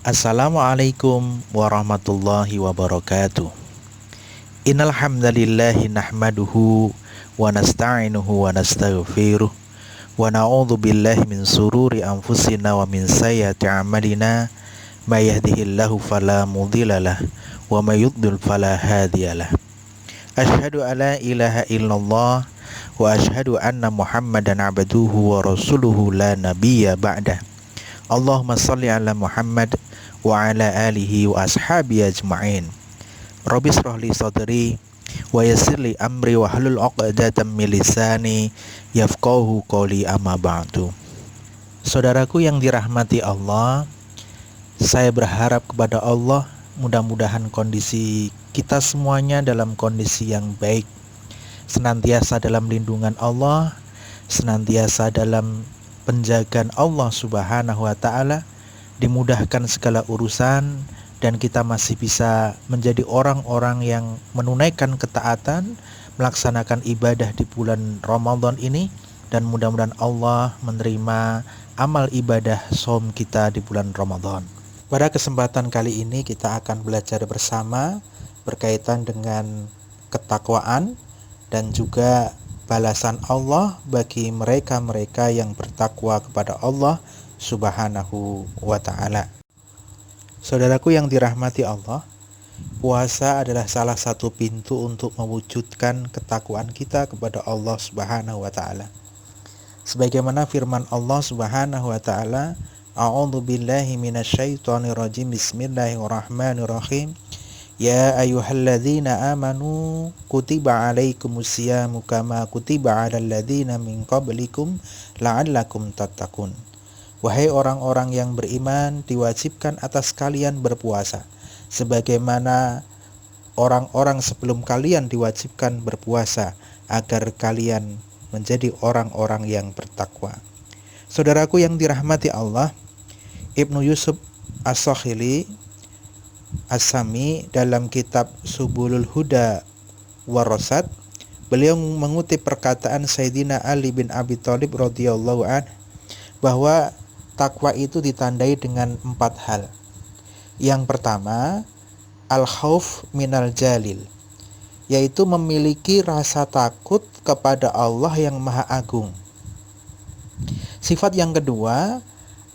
Assalamualaikum warahmatullahi wabarakatuh. Innal hamdalillahi nahmaduhu wa nasta'inuhu wa nastaghfiruh wa na'udzu billahi min sururi anfusina wa min sayyiati a'malina may yahdihillahu fala mudhillalah wa may yudlil fala hadiyalah. Asyhadu alla ilaha illallah wa asyhadu anna Muhammadan abduhu wa rasuluhu la nabiyya ba'dah. Allahumma shalli ala Muhammad wa ala alihi wa ashabi ajma'in. Rabbi shrah li sadri wa yassir li amri wa hlul 'uqdatam min lisani yafqahu qawli, amma ba'du. Saudaraku yang dirahmati Allah, saya berharap kepada Allah mudah-mudahan kondisi kita semuanya dalam kondisi yang baik, senantiasa dalam lindungan Allah, senantiasa dalam penjagaan Allah Subhanahu wa taala, dimudahkan segala urusan, dan kita masih bisa menjadi orang-orang yang menunaikan ketaatan, melaksanakan ibadah di bulan Ramadan ini, dan mudah-mudahan Allah menerima amal ibadah shaum kita di bulan Ramadan. Pada kesempatan kali ini kita akan belajar bersama berkaitan dengan ketakwaan dan juga balasan Allah bagi mereka-mereka yang bertakwa kepada Allah Subhanahu wa ta'ala. Saudaraku yang dirahmati Allah, puasa adalah salah satu pintu untuk mewujudkan ketakwaan kita kepada Allah Subhanahu wa ta'ala. Sebagaimana firman Allah Subhanahu wa ta'ala, A'udzu billahi minasyaitonir rajim. Bismillahirrahmanirrahim. Ya ayyuhalladzina amanu kutiba alaikumusyamu kama kutiba alal ladzina min qablikum la'allakum tattaqun. Wahai orang-orang yang beriman, diwajibkan atas kalian berpuasa sebagaimana orang-orang sebelum kalian diwajibkan berpuasa, agar kalian menjadi orang-orang yang bertakwa. Saudaraku yang dirahmati Allah, Ibnu Yusuf As-Sakhili As-Sami dalam kitab Subulul Huda Warasad, beliau mengutip perkataan Sayyidina Ali bin Abi Thalib radhiyallahu anhu bahwa takwa itu ditandai dengan 4 hal. Yang pertama, al-khauf minal jalil, yaitu memiliki rasa takut kepada Allah yang Maha Agung. Sifat yang kedua,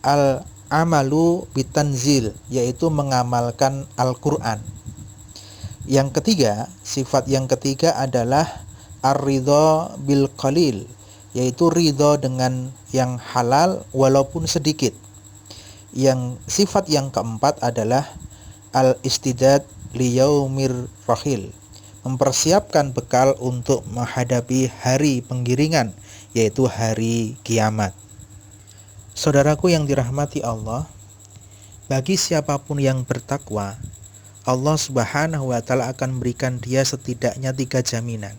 al-amalu bitanzil, yaitu mengamalkan Al-Quran. Yang ketiga, sifat yang ketiga adalah ar-ridha bil qalil, yaitu ridha dengan yang halal walaupun sedikit. Yang sifat yang keempat adalah al-istidad liyaumir rahil, mempersiapkan bekal untuk menghadapi hari penggiringan, yaitu hari kiamat. Saudaraku yang dirahmati Allah, bagi siapapun yang bertakwa, Allah Subhanahu wa ta'ala akan memberikan dia setidaknya 3 jaminan.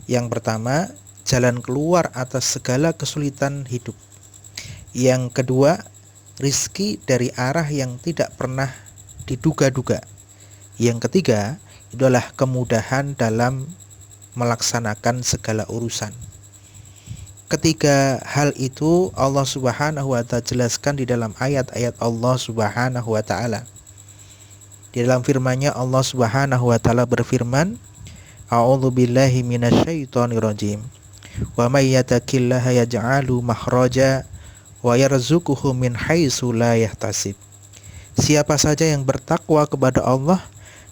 Yang pertama, jalan keluar atas segala kesulitan hidup. Yang kedua, rizki dari arah yang tidak pernah diduga-duga. Yang ketiga, itu adalah kemudahan dalam melaksanakan segala urusan. Ketiga hal itu Allah Subhanahu wa ta'ala jelaskan di dalam ayat-ayat Allah Subhanahu wa ta'ala. Di dalam firman-Nya Allah Subhanahu wa ta'ala berfirman, A'udzu billahi minasyaitonir rajim. Wa may yattaqillaha yaj'alu makhraja wa yarzuquhu min haitsu la yahtasib. Siapa saja yang bertakwa kepada Allah,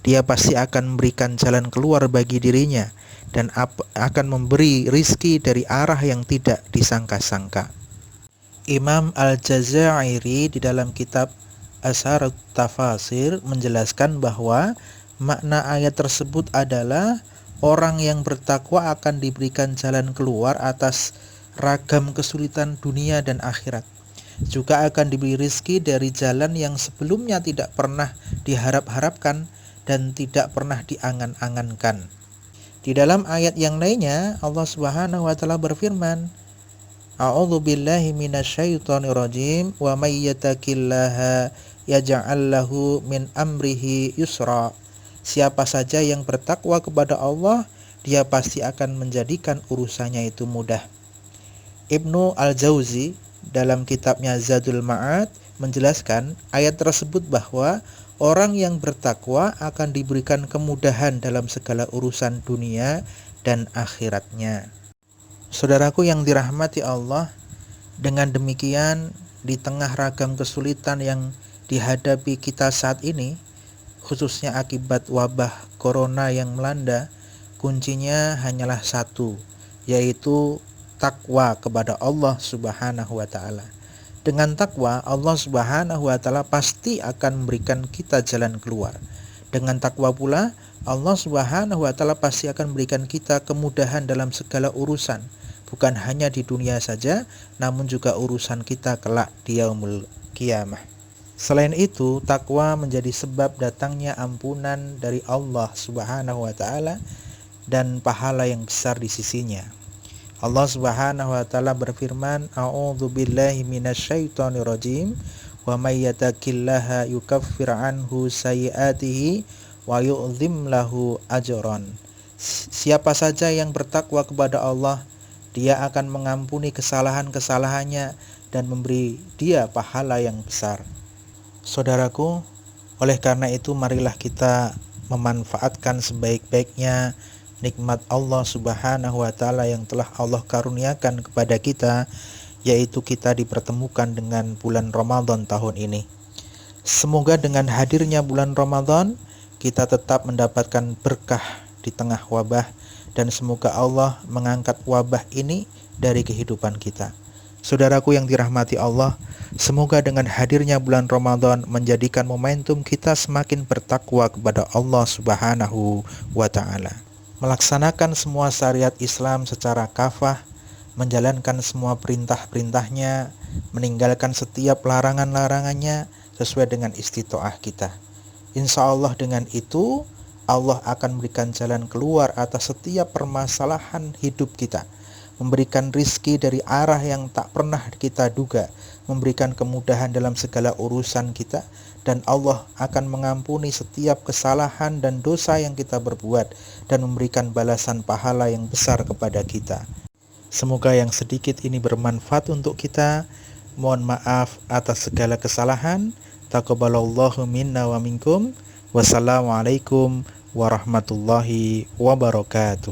dia pasti akan memberikan jalan keluar bagi dirinya dan akan memberi rizki dari arah yang tidak disangka-sangka. Imam Al-Jazairi di dalam kitab Asharut Tafasir menjelaskan bahwa makna ayat tersebut adalah orang yang bertakwa akan diberikan jalan keluar atas ragam kesulitan dunia dan akhirat. Juga akan diberi rizki dari jalan yang sebelumnya tidak pernah diharap-harapkan dan tidak pernah diangan-angankan. Di dalam ayat yang lainnya Allah Subhanahu wa ta'ala berfirman, A'udzu billahi minasyaitonir rajim. Wa may yattaqillaha yaj'al lahu min amrihi yusra. Siapa saja yang bertakwa kepada Allah, dia pasti akan menjadikan urusannya itu mudah. Ibnu Al-Jauzi dalam kitabnya Zadul Ma'ad menjelaskan ayat tersebut bahwa orang yang bertakwa akan diberikan kemudahan dalam segala urusan dunia dan akhiratnya. Saudaraku yang dirahmati Allah, dengan demikian di tengah ragam kesulitan yang dihadapi kita saat ini, khususnya akibat wabah corona yang melanda, kuncinya hanyalah satu, yaitu takwa kepada Allah Subhanahu wa taala. Dengan takwa, Allah Subhanahu wa taala pasti akan memberikan kita jalan keluar. Dengan takwa pula, Allah Subhanahu wa taala pasti akan memberikan kita kemudahan dalam segala urusan, bukan hanya di dunia saja, namun juga urusan kita kelak di yaumul qiyamah. Selain itu, takwa menjadi sebab datangnya ampunan dari Allah Subhanahu wa taala dan pahala yang besar di sisinya. Allah Subhanahu wa taala berfirman, "A'udzu billahi minasyaitonir rajim. Wa may yattaqillaha yukaffir anhu sayyi'atihi wa yu'dzim lahu ajran." Siapa saja yang bertakwa kepada Allah, Dia akan mengampuni kesalahan-kesalahannya dan memberi dia pahala yang besar. Saudaraku, oleh karena itu marilah kita memanfaatkan sebaik-baiknya nikmat Allah Subhanahu wa taala yang telah Allah karuniakan kepada kita, yaitu kita dipertemukan dengan bulan Ramadan tahun ini. Semoga dengan hadirnya bulan Ramadan kita tetap mendapatkan berkah di tengah wabah, dan semoga Allah mengangkat wabah ini dari kehidupan kita. Saudaraku yang dirahmati Allah, semoga dengan hadirnya bulan Ramadan menjadikan momentum kita semakin bertakwa kepada Allah Subhanahu wa taala. Melaksanakan semua syariat Islam secara kafah, menjalankan semua perintah-perintahnya, meninggalkan setiap larangan-larangannya sesuai dengan istitoah kita. Insya Allah dengan itu, Allah akan memberikan jalan keluar atas setiap permasalahan hidup kita, memberikan rizki dari arah yang tak pernah kita duga, memberikan kemudahan dalam segala urusan kita, dan Allah akan mengampuni setiap kesalahan dan dosa yang kita berbuat dan memberikan balasan pahala yang besar kepada kita. Semoga yang sedikit ini bermanfaat untuk kita. Mohon maaf atas segala kesalahan. Taqabbalallahu minna wa minkum. Wassalamualaikum warahmatullahi wabarakatuh.